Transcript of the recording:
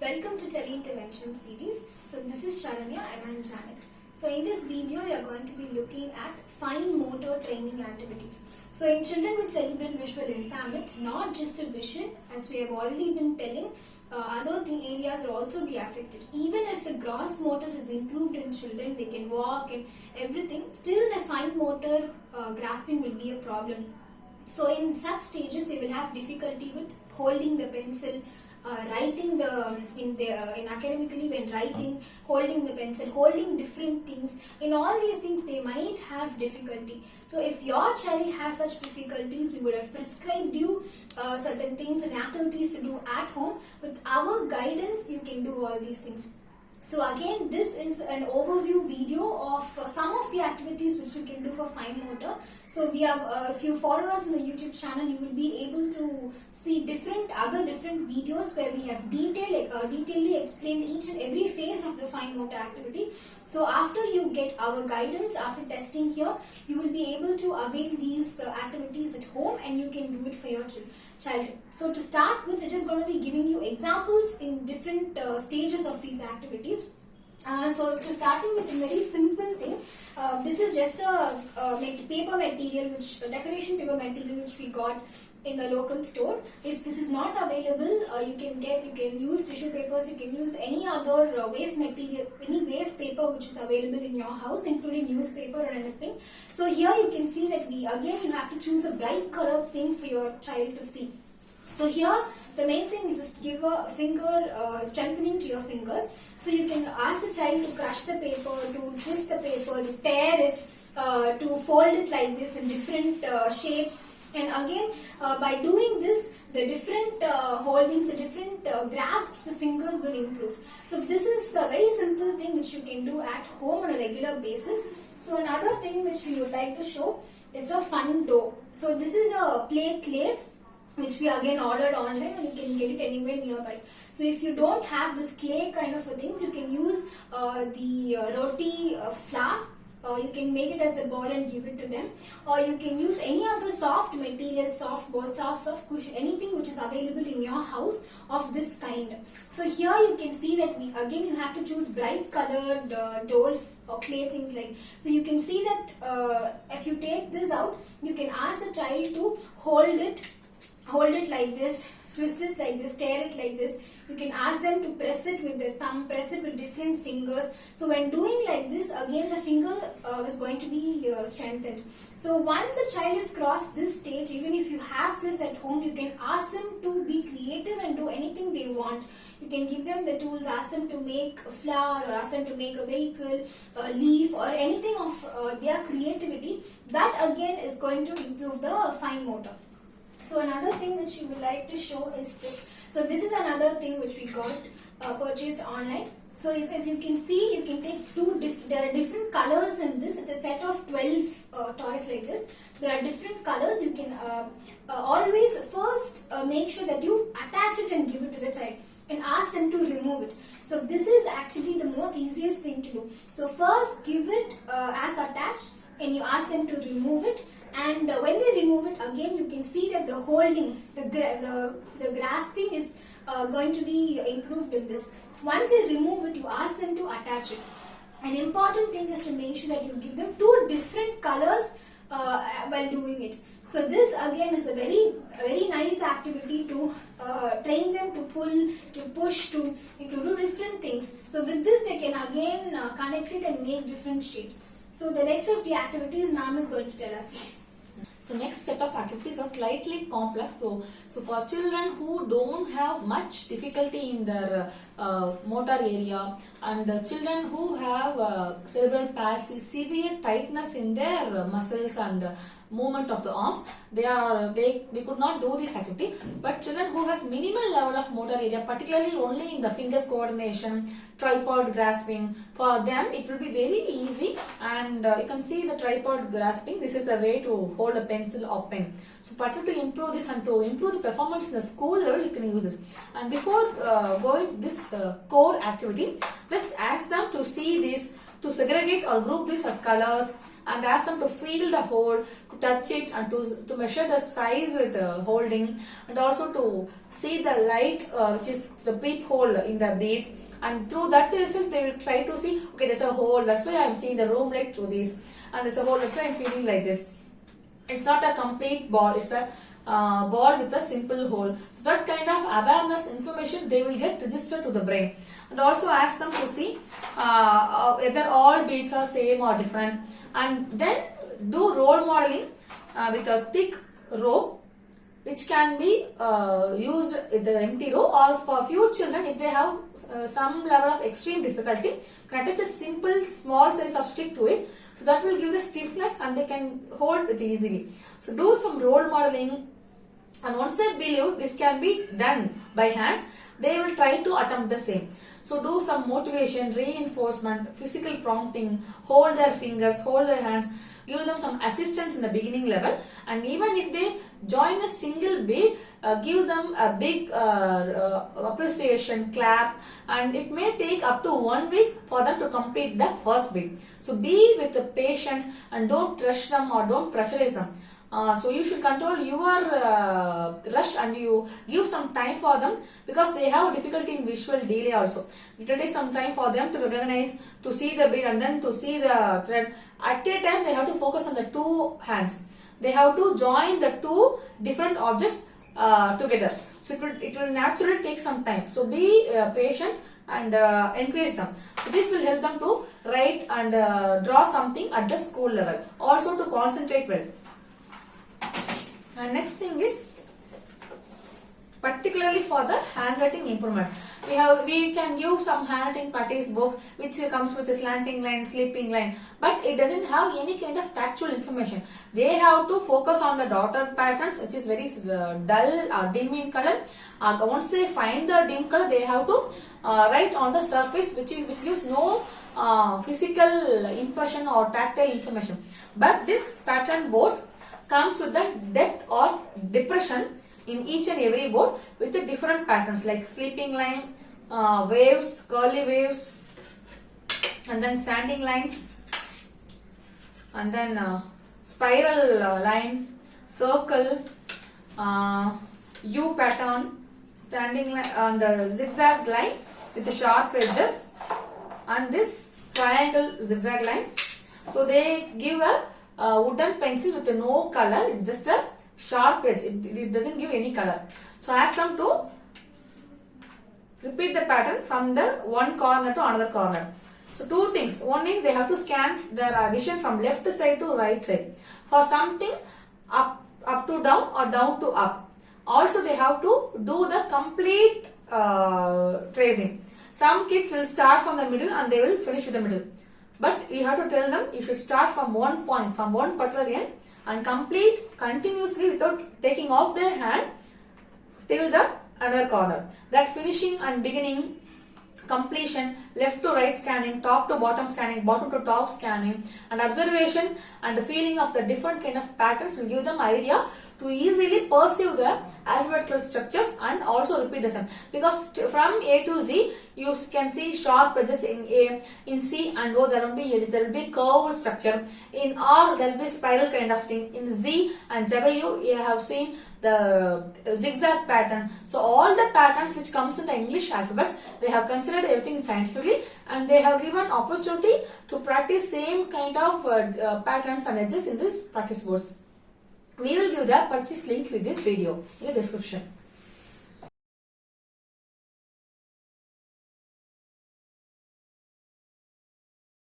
Welcome to Tele-Intervention series. So this is Sharanya and I'm Janet. So in this video we are going to be looking at fine motor training activities. So in children with cerebral visual impairment, not just the vision, as we have already been telling, other areas will also be affected. Even if the gross motor is improved in children, they can walk and everything, still the fine motor grasping will be a problem. So in such stages they will have difficulty with holding the pencil, writing in academically when writing, holding the pencil, holding different things. In all these things they might have difficulty. So if your child has such difficulties, we would have prescribed you certain things and activities to do at home. With our guidance you can do all these things. So again, this is an overview video of some of the activities which you can do for fine motor. So we are, if you follow us in the YouTube channel, you will be able to see other different videos where we have detailedly explained each and every phase of the fine motor activity. So after you get our guidance, after testing here, you will be able to avail these activities at home and you can do it for your child. So to start with, we're just going to be giving you examples in different stages of these activities. So to starting with a very simple thing, this is just a paper material, decoration paper material which we got in the local store. If this is not available, you can use tissue papers, you can use any other waste material, any waste paper which is available in your house, including newspaper or anything. So here you can see that you have to choose a bright color thing for your child to see. So here the main thing is just give a finger strengthening to your fingers. So you can ask the child to crush the paper, to twist the paper, to tear it, to fold it like this in different shapes. And again, by doing this, the different holdings, the different grasps, the fingers will improve. So this is a very simple thing which you can do at home on a regular basis. So another thing which we would like to show is a fun dough. So this is a play clay which we again ordered online, and you can get it anywhere nearby. So if you don't have this clay kind of a things, you can use the roti flour. You can make it as a ball and give it to them, or you can use any other soft material, soft ball, soft cushion, anything which is available in your house of this kind. So here you can see that you have to choose bright colored dough or clay things like. So you can see that if you take this out, you can ask the child to hold it like this, twist it like this, tear it like this. You can ask them to press it with their thumb, press it with different fingers. So when doing like this, again the finger is going to be strengthened. So once a child has crossed this stage, even if you have this at home, you can ask them to be creative and do anything they want. You can give them the tools, ask them to make a flower, or ask them to make a vehicle, a leaf, or anything of their creativity. That again is going to improve the fine motor. So another thing which we would like to show is this. So this is another thing which we got purchased online. So as you can see, you can take there are different colors in this. It's a set of 12 toys like this. There are different colors. You can always first make sure that you attach it and give it to the child and ask them to remove it. So this is actually the most easiest thing to do. So first give it as attached and you ask them to remove it. And when they remove it, again you can see that the holding, the grasping is going to be improved in this. Once you remove it, you ask them to attach it. An important thing is to make sure that you give them two different colors while doing it. So this again is a very nice activity to train them to pull, to push, to do different things. So with this they can again connect it and make different shapes. So the next of the activities Ma'am is going to tell us now. So next set of activities are slightly complex. So for children who don't have much difficulty in their motor area, and children who have cerebral palsy, severe tightness in their muscles and movement of the arms, they could not do this activity. But children who has minimal level of motor area, particularly only in the finger coordination, tripod grasping, for them it will be very easy. And you can see the tripod grasping. This is the way to hold a pencil or pen. So particularly to improve this and to improve the performance in the school level, you can use this. And before going this core activity, just ask them to see this to segregate or group these as colors, and ask them to feel the hole, to touch it, and to measure the size with holding, and also to see the light which is the peep hole in the base, and through that itself they will try to see, okay, there's a hole, that's why I am seeing the room light through this, and there's a hole, that's why I am feeling like this. It's not a complete ball, it's a ball with a simple hole. So that kind of awareness information they will get registered to the brain. And also ask them to see whether all beads are same or different, and then do role modeling with a thick rope which can be used with the empty row, or for few children if they have some level of extreme difficulty, can attach a simple small size of stick to it, so that will give the stiffness and they can hold it easily. So do some role modeling, and once they believe this can be done by hands, they will try to attempt the same. So do some motivation, reinforcement, physical prompting, hold their fingers, hold their hands, give them some assistance in the beginning level, and even if they join a single bead, give them a big appreciation, clap, and it may take up to 1 week for them to complete the first bead. So be with the patient and don't rush them or don't pressurize them. So you should control your rush, and you give some time for them, because they have difficulty in visual delay also. It will take some time for them to recognize, to see the bead, and then to see the thread. At a time they have to focus on the two hands. They have to join the two different objects together. So it will naturally take some time. So be patient and encourage them. So this will help them to write and draw something at the school level. Also to concentrate well. And next thing is particularly for the handwriting improvement. We can use some handwriting practice book which comes with a slanting line, sleeping line, but it doesn't have any kind of tactual information. They have to focus on the dotted patterns, which is very dull or dim in color. Once they find the dim color, they have to write on the surface which gives no physical impression or tactile information. But this pattern boards comes with the depth or depression in each and every board with the different patterns like sleeping line, waves, curly waves, and then standing lines, and then spiral line, circle, U pattern, standing line, and zigzag line with the sharp edges, and this triangle zigzag lines. So they give a wooden pencil with no color, it's just a sharp edge, it doesn't give any color. So ask them to repeat the pattern from the one corner to another corner. So two things, one is they have to scan their vision from left side to right side. For something up to down or down to up. Also they have to do the complete tracing. Some kids will start from the middle and they will finish with the middle. But we have to tell them you should start from one point, from one particular end, and complete continuously without taking off their hand till the other corner. That finishing and beginning, completion, left to right scanning, top to bottom scanning, bottom to top scanning, and observation and the feeling of the different kind of patterns will give them idea to easily perceive the alphabetical structures and also repeat the same. Because from A to Z, you can see sharp edges in A, in C and O there will be edges, there will be curved structure. In R there will be spiral kind of thing. In Z and W you have seen the zigzag pattern. So all the patterns which comes in the English alphabets, they have considered everything scientifically, and they have given opportunity to practice same kind of patterns and edges in this practice boards. We will give the purchase link with this video in the description.